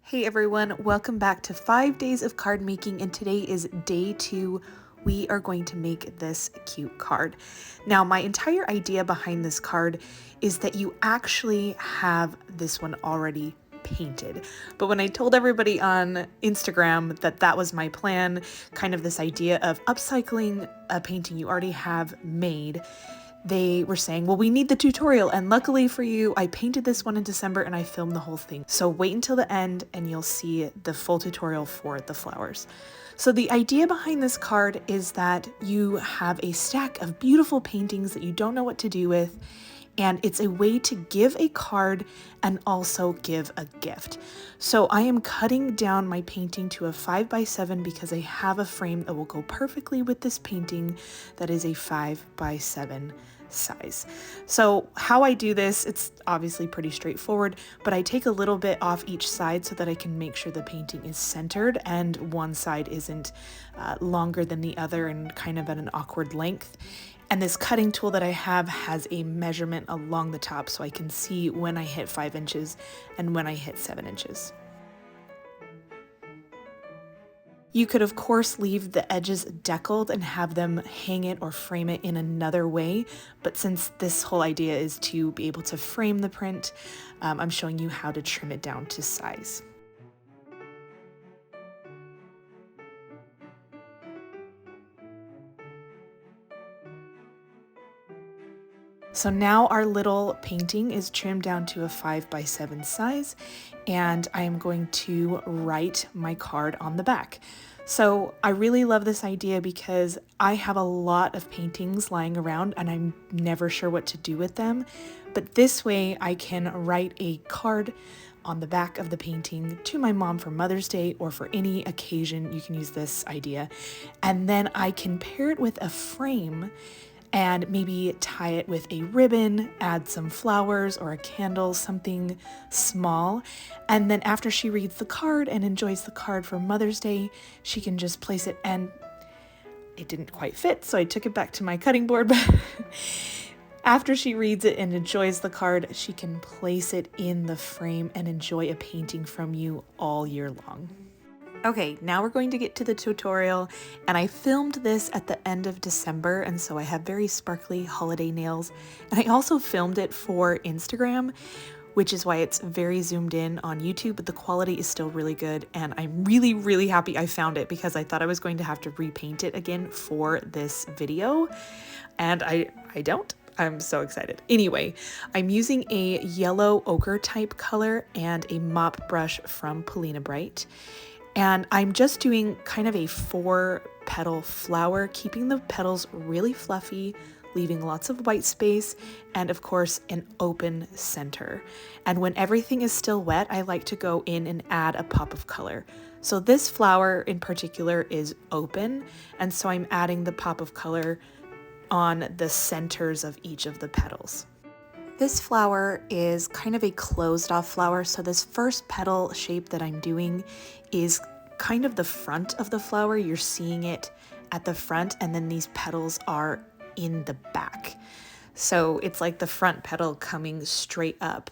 Hey everyone, welcome back to 5 days of card making, and today is day 2. We are going to make this cute card. Now, my entire idea behind this card is that you actually have this one already painted. But when I told everybody on Instagram that that was my plan, kind of this idea of upcycling a painting you already have made, they were saying, well, we need the tutorial. And luckily for you, I painted this one in December and I filmed the whole thing. So wait until the end and you'll see the full tutorial for the flowers. So the idea behind this card is that you have a stack of beautiful paintings that you don't know what to do with. And it's a way to give a card and also give a gift. So I am cutting down my painting to a 5x7 because I have a frame that will go perfectly with this painting that is a 5x7 size. So how I do this, it's obviously pretty straightforward, but I take a little bit off each side so that I can make sure the painting is centered and one side isn't longer than the other and kind of at an awkward length. And this cutting tool that I have has a measurement along the top so I can see when I hit 5 inches and when I hit 7 inches. You could of course leave the edges deckled and have them hang it or frame it in another way, but since this whole idea is to be able to frame the print, I'm showing you how to trim it down to size. So now our little painting is trimmed down to a 5x7 size, and I am going to write my card on the back. So I really love this idea because I have a lot of paintings lying around and I'm never sure what to do with them. But this way I can write a card on the back of the painting to my mom for Mother's Day or for any occasion. You can use this idea. And then I can pair it with a frame and maybe tie it with a ribbon, add some flowers or a candle, something small. And then after she reads the card and enjoys the card for Mother's Day, she can just place it, and it didn't quite fit, so I took it back to my cutting board. But after she reads it and enjoys the card, she can place it in the frame and enjoy a painting from you all year long. Okay, now we're going to get to the tutorial, and I filmed this at the end of December, and so I have very sparkly holiday nails, and I also filmed it for Instagram, which is why it's very zoomed in on YouTube, but the quality is still really good, and I'm really happy I found it because I thought I was going to have to repaint it again for this video, and I don't. I'm so excited. Anyway, I'm using a yellow ochre type color and a mop brush from Polina Bright. And I'm just doing kind of a 4-petal flower, keeping the petals really fluffy, leaving lots of white space, and of course an open center. And when everything is still wet, I like to go in and add a pop of color. So this flower in particular is open, and so I'm adding the pop of color on the centers of each of the petals. This flower is kind of a closed off flower, so this first petal shape that I'm doing is kind of the front of the flower. You're seeing it at the front, and then these petals are in the back. So it's like the front petal coming straight up,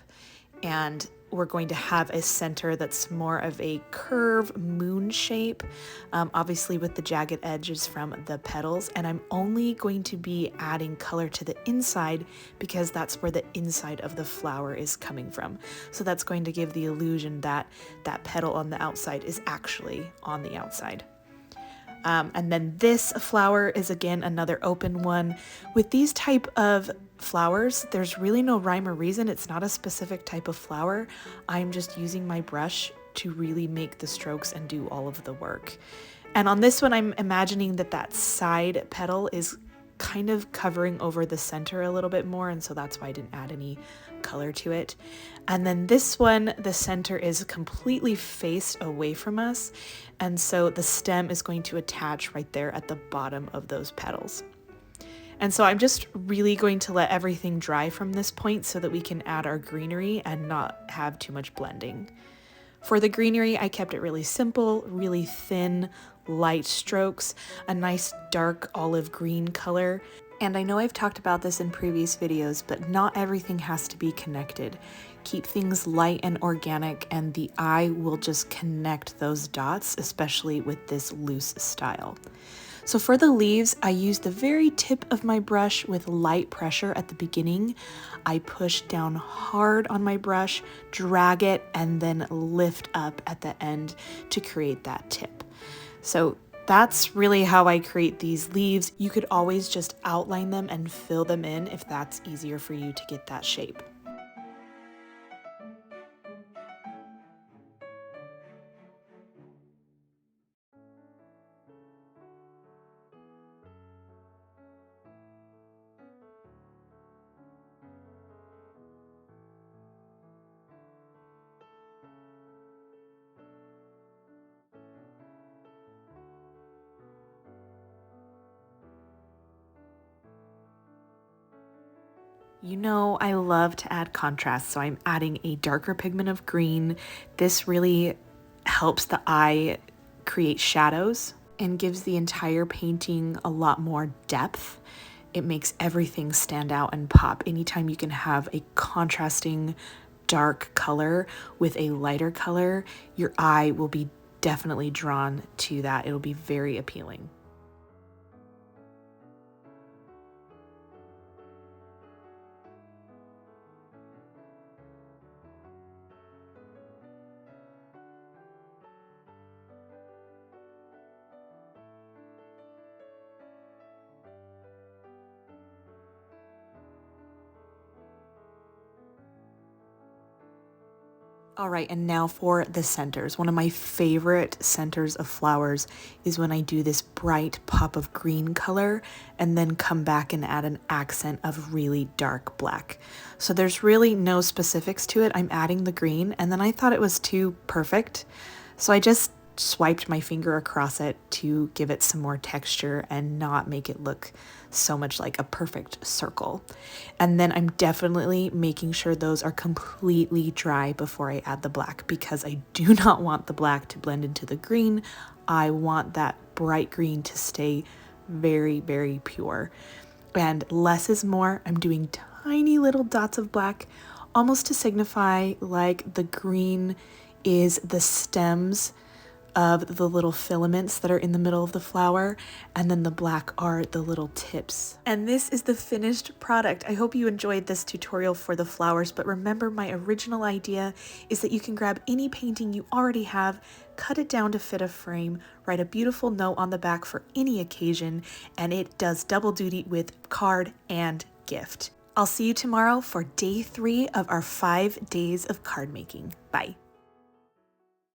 and we're going to have a center that's more of a curve moon shape, obviously with the jagged edges from the petals. And I'm only going to be adding color to the inside because that's where the inside of the flower is coming from. So that's going to give the illusion that that petal on the outside is actually on the outside. And then this flower is again another open one. With these type of flowers, there's really no rhyme or reason. It's not a specific type of flower. I'm just using my brush to really make the strokes and do all of the work. And on this one, I'm imagining that that side petal is kind of covering over the center a little bit more, and so that's why I didn't add any color to it. And then this one, the center is completely faced away from us, and so the stem is going to attach right there at the bottom of those petals. And so I'm just really going to let everything dry from this point so that we can add our greenery and not have too much blending. For the greenery, I kept it really simple, really thin, light strokes, a nice dark olive green color. And I know I've talked about this in previous videos, but not everything has to be connected. keep things light and organic, and the eye will just connect those dots, especially with this loose style. So for the leaves, I use the very tip of my brush with light pressure at the beginning. I push down hard on my brush, drag it, and then lift up at the end to create that tip. So that's really how I create these leaves. You could always just outline them and fill them in if that's easier for you to get that shape. You know, I love to add contrast, so I'm adding a darker pigment of green. This really helps the eye create shadows and gives the entire painting a lot more depth. It makes everything stand out and pop. Anytime you can have a contrasting dark color with a lighter color, your eye will be definitely drawn to that. It'll be very appealing. All right, and now for the centers. One of my favorite centers of flowers is when I do this bright pop of green color and then come back and add an accent of really dark black. So there's really no specifics to it. I'm adding the green, and then I thought it was too perfect. So I just swiped my finger across it to give it some more texture and not make it look so much like a perfect circle. And then I'm definitely making sure those are completely dry before I add the black, because I do not want the black to blend into the green. I want that bright green to stay very, very pure. And less is more. I'm doing tiny little dots of black, almost to signify like the green is the stems of the little filaments that are in the middle of the flower, and then the black are the little tips. And this is the finished product. I hope you enjoyed this tutorial for the flowers, but remember, my original idea is that you can grab any painting you already have, cut it down to fit a frame, write a beautiful note on the back for any occasion, and it does double duty with card and gift. I'll see you tomorrow for day 3 of our 5 days of card making. Bye.